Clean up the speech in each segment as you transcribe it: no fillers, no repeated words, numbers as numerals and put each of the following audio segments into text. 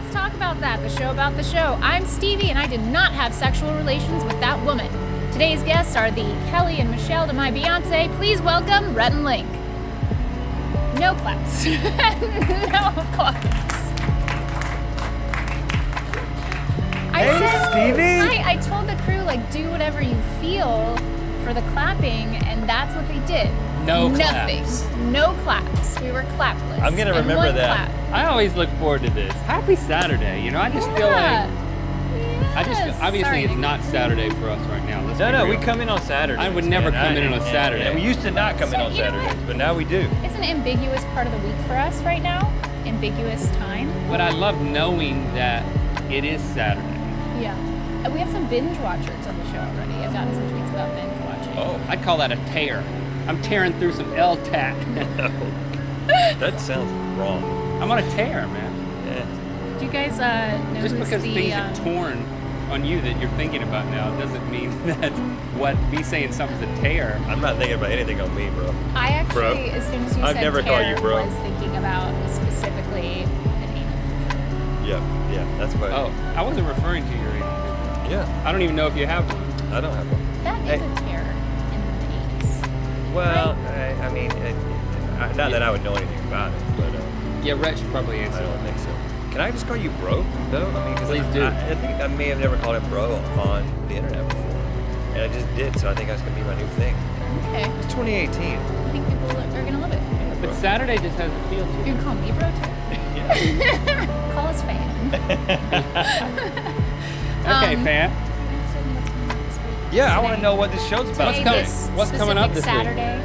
Let's talk about that. The show about the show. I'm Stevie, and I did not have sexual relations with that woman. Today's guests are the Kelly and Michelle to my Beyonce. Please welcome Rhett and Link. No claps. No claps. Stevie. I told the crew, like, do whatever you feel for the clapping, and that's what they did. Nothing. Claps. No claps. We were clapless. I'm gonna remember that. Clap. I always look forward to this. Happy Saturday. You know, I just feel like obviously it's not Saturday for us right now. No, we come in on Saturdays. I would never come in on a Saturday. And we used to not come in on Saturdays, but now we do. It's an ambiguous part of the week for us right now. Ambiguous time. But I love knowing that it is Saturday. Yeah. And we have some binge watchers on the show already. I've gotten some tweets about binge watching. Oh. I'd call that a tear. I'm tearing through some L-tack. That sounds wrong. I'm on a tear, man. Yeah. Do you guys know Just who's because the, things are torn on you that you're thinking about now doesn't mean that me saying something's a tear. I'm not thinking about anything on me, bro. I actually, Bro. as soon as you I've said never tear, called you bro. was thinking about specifically an anal. Yeah, that's what. Oh, I wasn't referring to your anal. Yeah, I don't even know if you have one. I don't have one. That is a tear in the anus. Well, I mean, not that I would know anything about it, but Yeah, Rhett should probably I answer. don't think so. Can I just call you bro, though? I mean, because Please do. I think I may have never called him bro on the internet before, and I just did, so I think that's gonna be my new thing. Okay. It's 2018. I think people are gonna love it. Yeah, But bro. Saturday just has a feel to You it. can call me bro too. Yeah. Call us fan. Okay, fan. Yeah, I want to know what this show's about. What's coming up this week? Saturday.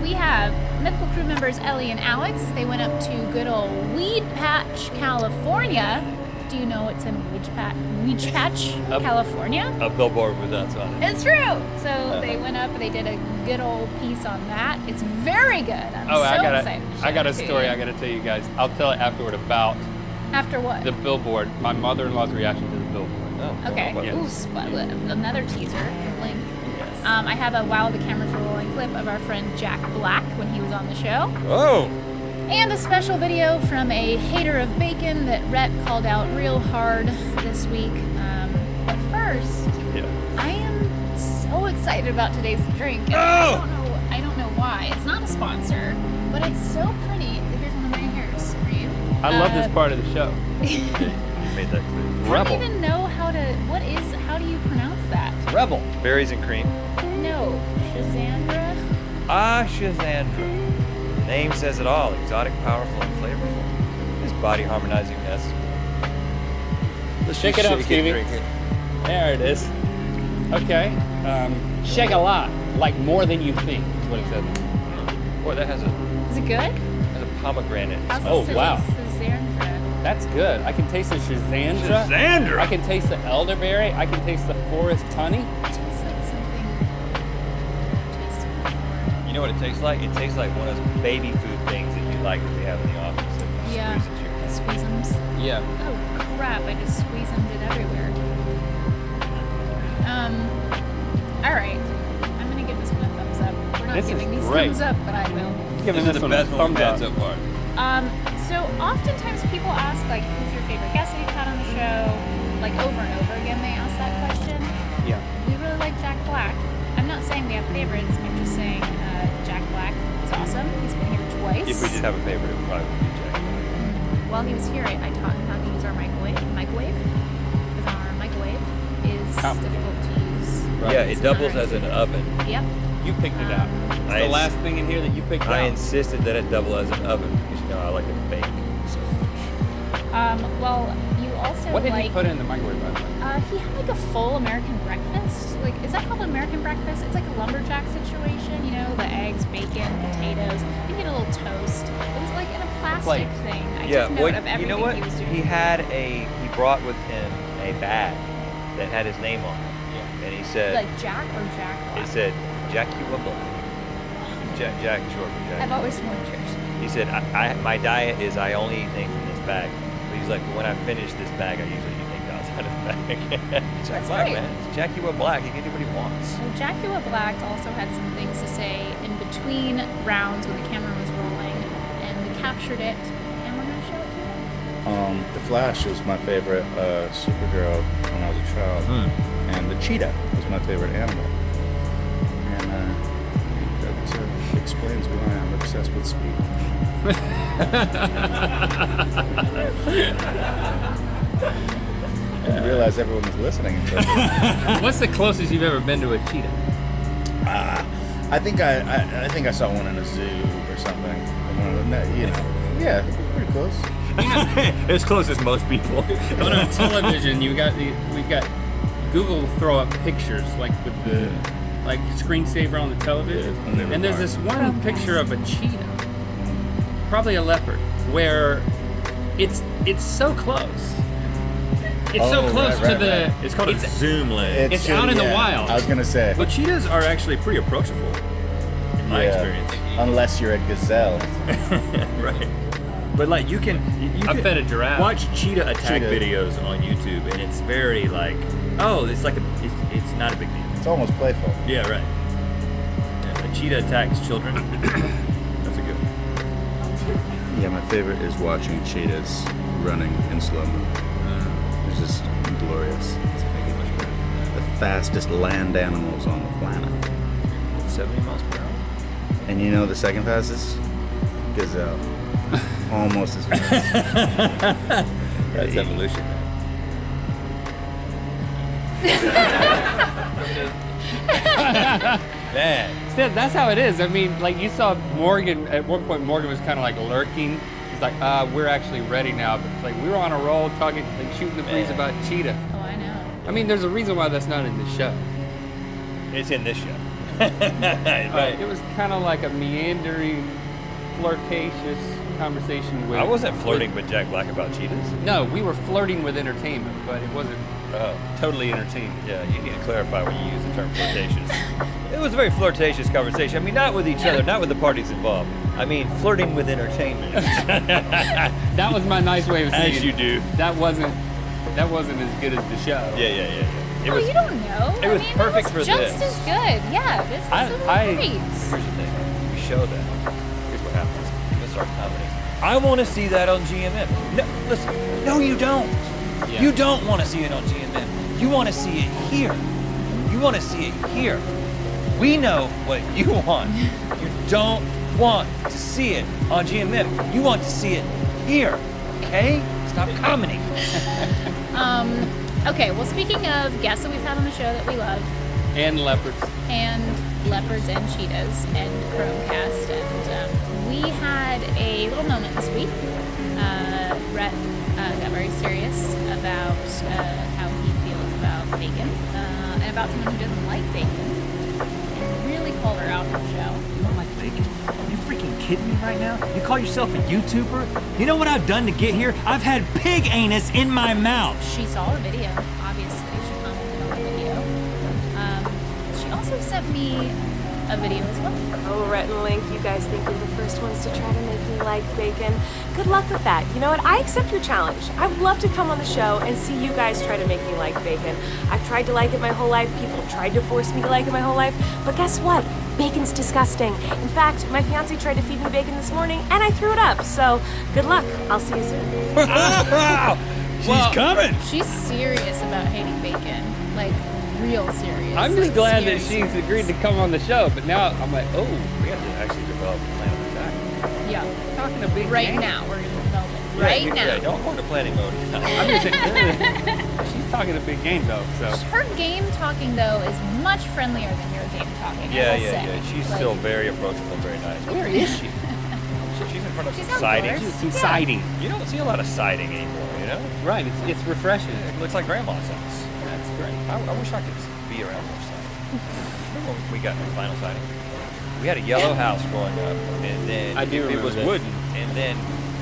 We have Mythical Crew members Ellie and Alex. They went up to good old Weed Patch, California. Do you know what's in Weed Patch, California? A billboard with us on it. It's true. So they went up and they did a good old piece on that. It's very good. I'm so excited. I got a story I got to tell you guys. I'll tell it afterward about After what? the billboard. My mother-in-law's reaction to the billboard. Oh, Okay. well, Ooh, another teaser from Link. I have a While the Cameras Were Rolling clip of our friend Jack Black when he was on the show. Oh! And a special video from a hater of bacon that Rhett called out real hard this week. But first, I am so excited about today's drink. And I don't know why. It's not a sponsor, but it's so pretty. Here's one of my hairs for you. I love this part of the show. You made that clear. I don't even know how do you pronounce that? Rebel. Berries and cream. No, Shazandra? Shazandra. Name says it all. Exotic, powerful, and flavorful. This body harmonizing mess. Let's shake it up, Stevie. Drink it. There it is. Okay. Shake a lot, like more than you think, is what it says. Boy, that has a Is it good? pomegranate. Oh, wow. Shazandra. That's good. I can taste the Shazandra. Shazandra! I can taste the elderberry. I can taste the forest honey. It tastes like something I've tasted before. You know what it tastes like? It tastes like one of those baby food things that you like that they have in the office. That you Yeah. squeeze into your Squeezeums. Yeah. Oh crap, I just squeezemed it everywhere. Alright. I'm gonna give this one a thumbs up. We're not This is giving these great. thumbs up, but I will. Giving This is this the one a best one we've thumbs had up. so far. So oftentimes people ask, like, who's your favorite guest that you've had on the show? Like, over and over again they ask that question. Yeah. We really like Jack Black. I'm not saying we have favorites, I'm just saying Jack Black is awesome. He's been here twice. If we did have a favorite, it would probably be Jack. While he was here, I taught him how to use our microwave. Because our microwave is difficult to use. Right. Yeah, it doubles as an oven. Yep. You picked it out. It's the last thing in here that you picked I out. insisted that it double as an oven because you know I like to bake so much. Well, you also What did like... he put in the microwave, by the way? He had like a full American breakfast. Like, is that called an American breakfast? It's like a lumberjack situation, you know, the eggs, bacon, potatoes. You get a little toast. It was like in a plastic thing. I took note of everything you know what? he was doing. He brought with him a bag that had his name on it. Yeah. And he said, Like Jack or Jack Black? it said, Jackie Wibble. Jack short for Jack. I've always wondered. He said, my diet is I only eat things from this bag. But he's like, when I finish this bag, I usually eat things outside of the bag. Jack That's Black, great. man. It's Jackie Webb Black. He can do what he wants. Well, Jackua Black also had some things to say in between rounds when the camera was rolling, and we captured it, and we're going to show it to you. The Flash was my favorite superhero when I was a child, and the cheetah was my favorite animal. And that explains why I'm obsessed with speed. I didn't realize everyone was listening. What's the closest you've ever been to a cheetah? I think I saw one in a zoo or something. Yeah, pretty close. As close as most people. On our television, we've got Google throw up pictures like with the like screensaver on the television, and there's this one picture of a cheetah, probably a leopard, where it's so close. It's so close to the. It's called a zoom lens. It's out in the wild. I was gonna say. But cheetahs are actually pretty approachable, in my experience. Unless you're a gazelle. Right. But like you can fed a giraffe. Watch cheetah attack videos on YouTube, and it's very like, it's like it's not a big deal. It's almost playful. Yeah, right. Yeah, a cheetah attacks children. That's a good one. Yeah, my favorite is watching cheetahs running in slow-mo. It's just glorious. It's the fastest land animals on the planet. 70 miles per hour. And you know the second fastest? Gazelle. Almost as fast. That's evolution, man. That's how it is. I mean, like you saw Morgan, at one point Morgan was kind of like lurking. He's like, we're actually ready now. But it's like we were on a roll talking, like shooting the breeze about cheetah. Oh, I know. I mean, there's a reason why that's not in the show. It's in this show. Right. It was kind of like a meandering, flirtatious conversation with... I wasn't flirting with Jack Black about cheetahs. No, we were flirting with entertainment, but it wasn't totally entertaining. Yeah, you need to clarify when you use the term flirtatious. It was a very flirtatious conversation. I mean, not with each other, not with the parties involved. I mean, flirting with entertainment. That was my nice way of saying As you do. That wasn't as good as the show. Yeah. You don't know. It was perfect for just this. as good. Yeah, this is great. Here's the thing. We show that. Here's what happens. This is our comedy. I want to see that on GMM. No, listen. No, you don't. Yeah. You don't want to see it on GMM. You want to see it here. You want to see it here. We know what you want. You don't want to see it on GMM. You want to see it here. Okay? Stop commenting. Okay, well, speaking of guests that we've had on the show that we love. And leopards. And cheetahs and Chromecast. And we had a little moment this week. Rhett got very serious about how he feels about bacon. And about someone who doesn't like bacon. And really called her out on the show. You don't like bacon? Are you freaking kidding me right now? You call yourself a YouTuber? You know what I've done to get here? I've had pig anus in my mouth. She saw the video, obviously. She commented on the video. She also sent me a video as well. Oh, Rhett and Link, you guys think you're the first ones to try to make me like bacon. Good luck with that. You know what? I accept your challenge. I would love to come on the show and see you guys try to make me like bacon. I've tried to like it my whole life. People have tried to force me to like it my whole life. But guess what? Bacon's disgusting. In fact, my fiance tried to feed me bacon this morning, and I threw it up. So, good luck. I'll see you soon. She's coming. She's serious about hating bacon. Like, real serious. I'm just glad that serious. she's agreed to come on the show, but now I'm like, We have to actually develop a plan of attack. Yeah. talking a big Right game. now, we're going to develop it. Right now. Yeah, don't go into planning mode. I'm just she's talking a big game though, so. Her game talking, though, is much friendlier than your game talking. Yeah. I will say. She's Like, still very approachable, very nice. Where is she? She's in front of She's some siding. outdoors. Some siding. You don't see a lot of siding anymore, you know? Right, it's refreshing. It looks like grandma's house. That's great. I wish I could be around more siding. Remember when we got the final siding? We had a yellow house growing up, and then I do it was remember that. wooden, and then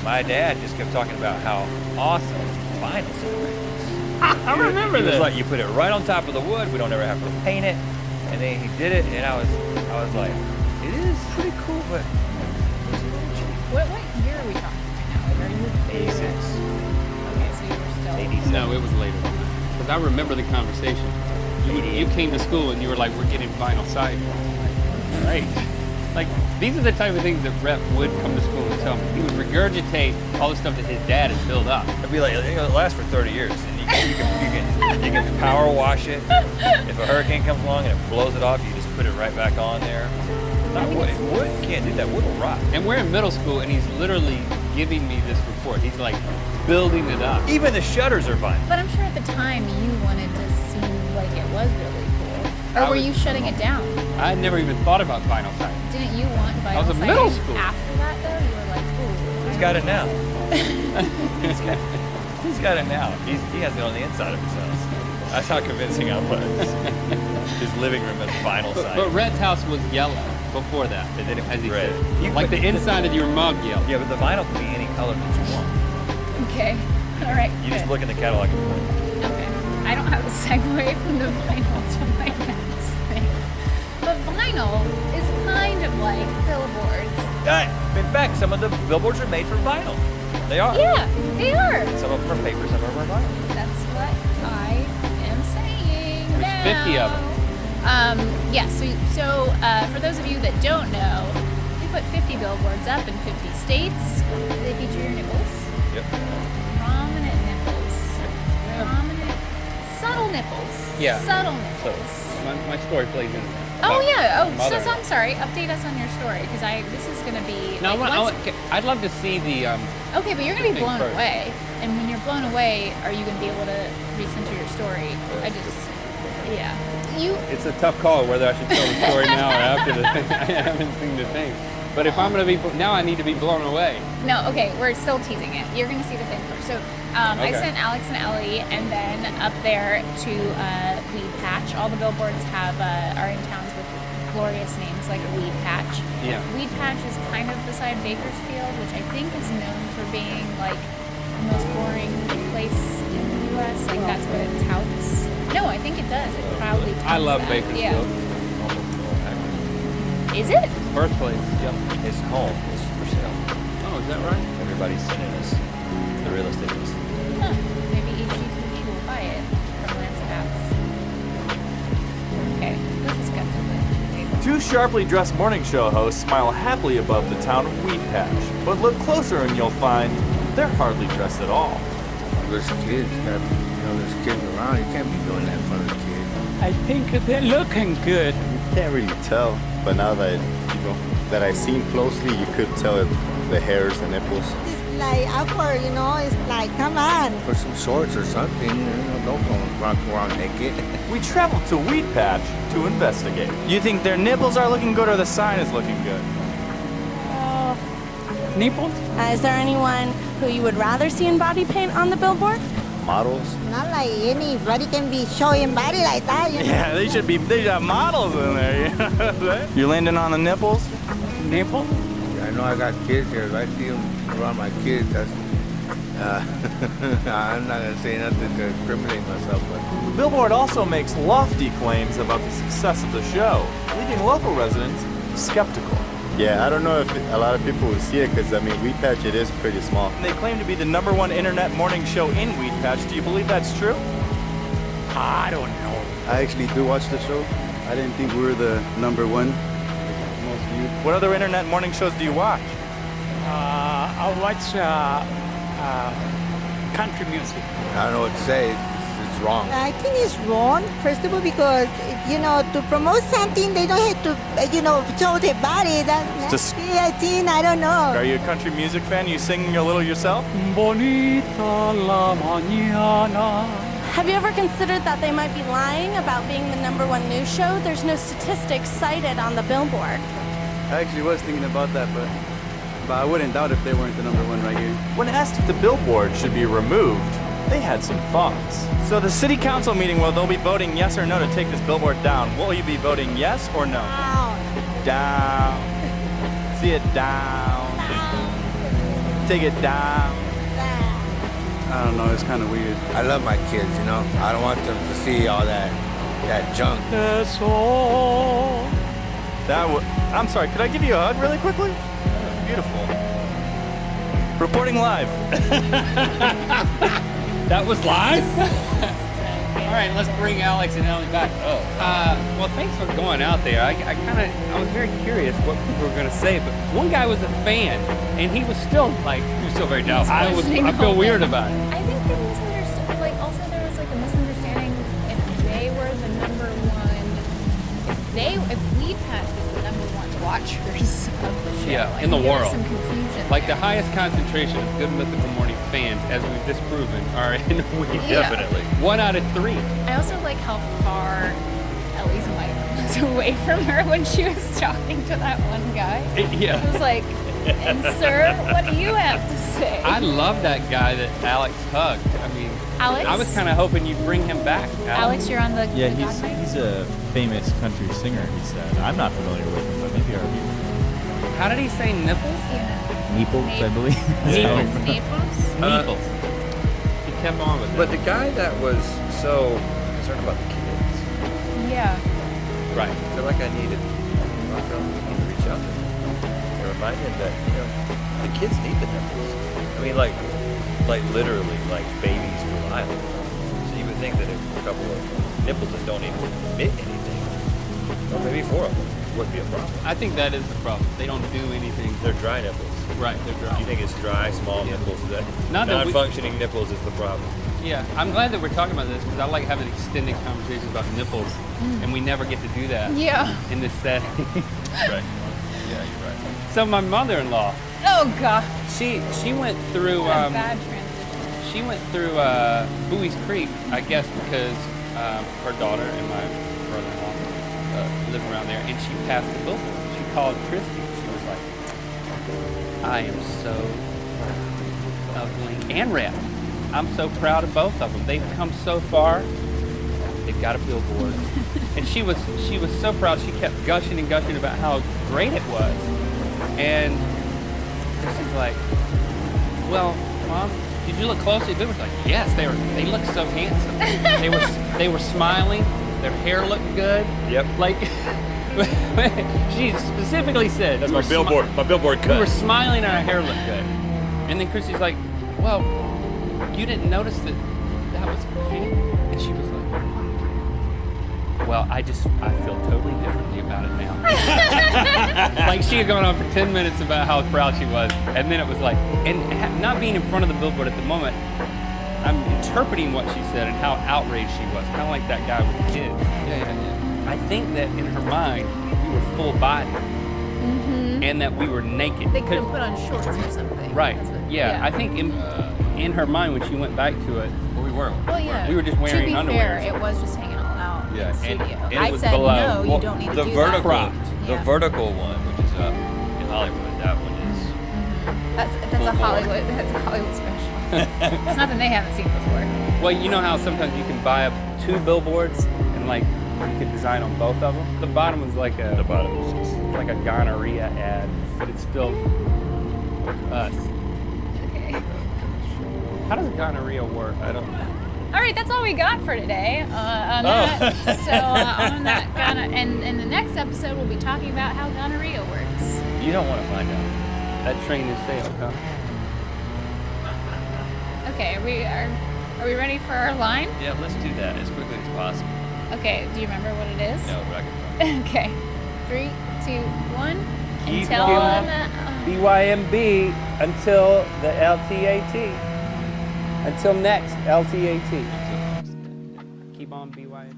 my dad just kept talking about how awesome vinyl siding is. I remember It was that. like you put it right on top of the wood. We don't ever have to paint it, and then he did it, and I was like, it is pretty cool, but it's a little cheap. What year are we talking right now? Like, are you 86. Okay, so you were still. 87. No, it was later. Because I remember the conversation. You came to school and you were like, we're getting vinyl siding. Like, great. Like, these are the type of things that Rhett would come to school and tell me. He would regurgitate all the stuff that his dad had built up. It'd be like, it lasts for 30 years. And you can power wash it. If a hurricane comes along and it blows it off, you just put it right back on there. Not wood. Wood, you can't do that. Wood will rot. And we're in middle school, and he's literally giving me this report. He's like building it up. Even the shutters are fine. But I'm sure at the time you wanted to seem like it was really cool. Or were you shutting it down? I had never even thought about vinyl siding. Didn't you want vinyl I was in siding middle school. after that, though? You were like, ooh. He's got it now. He's got it now. He has it on the inside of his house. That's how convincing I was. His living room has vinyl siding. But Rhett's house was yellow before that. And then it as was he red. said. Like the inside of your mug yellow. Yeah, but the vinyl can be any color that you want. Okay. All right. You just good. look in the catalog and point. Okay. I don't have a segue from the vinyl to my next thing. But vinyl is kind of like billboards. In fact, some of the billboards are made from vinyl. They are. Yeah, they are. Some of them are paper, some of them are vinyl. That's what I am saying. There's 50 of them. Yeah, so for those of you that don't know, we put 50 billboards up in 50 states. They feature your nipples. Yep. Prominent nipples. Prominent. Subtle nipples. Yeah. Subtle nipples. My story plays in there. Oh, yeah. Oh, mother. so I'm sorry. Update us on your story, because this is going to be... No, like, I'd love to see the... Okay, but you're going to be thing blown first. away. And when you're blown away, are you going to be able to recenter your story? Yeah. It's a tough call whether I should tell the story now or after the thing. I haven't seen the thing. But if I'm going to be... Now I need to be blown away. No, okay, we're still teasing it. You're going to see the thing first. So I Okay. sent Alex and Ellie, and then up there to Weed Patch. All the billboards are in towns with glorious names like Weed Patch. Yeah. Weed Patch is kind of beside Bakersfield, which I think is known for being like the most boring place in the U.S. Like that's what it touts. No, I think it does. It proudly touts I love that. Bakersfield. Yeah. Is it? Birthplace. Yep. His home is for sale. Oh, is that right? Everybody's sending us the real estate list. Huh. Maybe HGTV will buy it from Lancet House. Okay, let's just get to the... Two sharply dressed morning show hosts smile happily above the town of Weed Patch, but look closer and you'll find they're hardly dressed at all. There's kids, there's kids around. You can't be doing that in front of the kids. I think they're looking good. You can't really tell, but now that that I've seen closely, you could tell the hairs, the nipples. It's like awkward, it's like, come on. Put some shorts or something, don't go around naked. We traveled to Weed Patch to investigate. You think their nipples are looking good or the sign is looking good? Nipples? Is there anyone who you would rather see in body paint on the billboard? Models? Not like anybody can be showing body like that, Yeah, they should have models in there. You're landing on the nipples? Nipples? I know I got kids here. If I see them around my kids, that's... I'm not going to say nothing to incriminate myself, but... Billboard also makes lofty claims about the success of the show, leaving local residents skeptical. Yeah, I don't know if a lot of people will see it because, Weed Patch, it is pretty small. They claim to be the #1 internet morning show in Weed Patch. Do you believe that's true? I don't know. I actually do watch the show. I didn't think we were the #1 most viewed. What other internet morning shows do you watch? I watch country music. I don't know what to say. It's wrong. I think it's wrong, first of all, because, to promote something, they don't have to, show their body. That's Just- I think, I don't know. Are you a country music fan? You singing a little yourself? Bonita la mañana. Have you ever considered that they might be lying about being the #1 news show? There's no statistics cited on the billboard. I actually was thinking about that, but I wouldn't doubt if they weren't the #1 right here. When asked if the billboard should be removed, they had some thoughts. So the city council meeting where they'll be voting yes or no to take this billboard down, will you be voting yes or no? Down. See it down. Take it down. I don't know, it's kind of weird. I love my kids, I don't want them to see all that junk. Eso. I'm sorry, could I give you a hug really quickly? That was beautiful. Reporting live. That was live? All right, let's bring Alex and Ellie back. Oh. Well, thanks for going out there. I was very curious what people were gonna say, but one guy was a fan, and he was still very doubtful. I feel weird about it. I think they misunderstood. Like, also there was like a misunderstanding if they were the number one. If we passed as the number one watchers of the show. Yeah, I in the think there was world. some confusion. Like there. the highest concentration of Good Mythical Morning fans, as we've disproven, are in we Yeah. Definitely. 1 out of 3. I also like how far Ellie's mic was away from her when she was talking to that one guy. Yeah. It was like, and sir, what do you have to say? I love that guy that Alex hugged. I mean, Alex? I was kind of hoping you'd bring him back. Alex, you're on the Yeah, the God mic? he's a famous country singer, he said. I'm not familiar with him, but maybe our How did he say nipples? Yeah. Naples, I believe. Naples. Naples? Naples. He kept on with it. But the guy that was so concerned about the kids, Yeah. Right. I feel like I need to reach out to him and remind him that, the kids need the nipples. I mean, like literally, like babies for life. So you would think that if a couple of nipples that don't even emit anything, or maybe 4 of them, wouldn't be a problem. I think that is the problem. They don't do anything. They're dry nipples. Right, they're dry. You think it's dry, small nipples? That Not that we- non-functioning nipples is the problem. Yeah, I'm glad that we're talking about this because I like having extended conversations about nipples, and we never get to do that. Yeah. In this setting. Right. Yeah, you're right. So my mother-in-law, Oh God. she went through What a bad transition. she went through Bowie's Creek, I guess, because her daughter and my brother-in-law live around there, and she passed the billboard. She called Christy. She was like, "I am so of Link and Red. I'm so proud of both of them. They've come so far. They've got a billboard." And she was so proud. She kept gushing and gushing about how great it was. And Christy's like, "Well, Mom, did you look closely?" Bill was like, "Yes, they looked so handsome. They were smiling. Their hair looked good." Yep. Like she specifically said, That's "We my were billboard. My billboard cut. We were smiling and our hair looked good." And then Christy's like, "Well, you didn't notice that was paint?" And she was like, "Well, I feel totally differently about it now." Like she had gone on for 10 minutes about how proud she was, and then it was like, not being in front of the billboard at the moment, I'm interpreting what she said and how outraged she was, kind of like that guy with the kids. Yeah. I think that in her mind, we were full body, and that we were naked. They could have put on shorts or something. Right. That's what- Yeah. I think in her mind when she went back to it, we were. Well, yeah. We were just wearing to be underwear. fair, it was just hanging all out Yeah, in the and studio. it I was said below. no, you Well, don't need to The do vertical, that. the Yeah. vertical one, which is up in Hollywood, that one is. That's a full bore. Hollywood. That's a Hollywood special. It's nothing they haven't seen before. Well, you know how sometimes you can buy up 2 billboards and like you can design on both of them. The bottom was like The bottom is just. like a gonorrhea ad, but it's still us. Okay. How does gonorrhea work? I don't know. All right, that's all we got for today. On Oh. that, on that, and in the next episode, we'll be talking about how gonorrhea works. You don't want to find out. That train is sailed, huh? Okay, are we ready for our line? Yeah, let's do that as quickly as possible. Okay, do you remember what it is? No, but I can. Okay, 3, 2, 1. Keep Until on. BYMB until the LTAT. Until next LTAT. Keep on BYMB.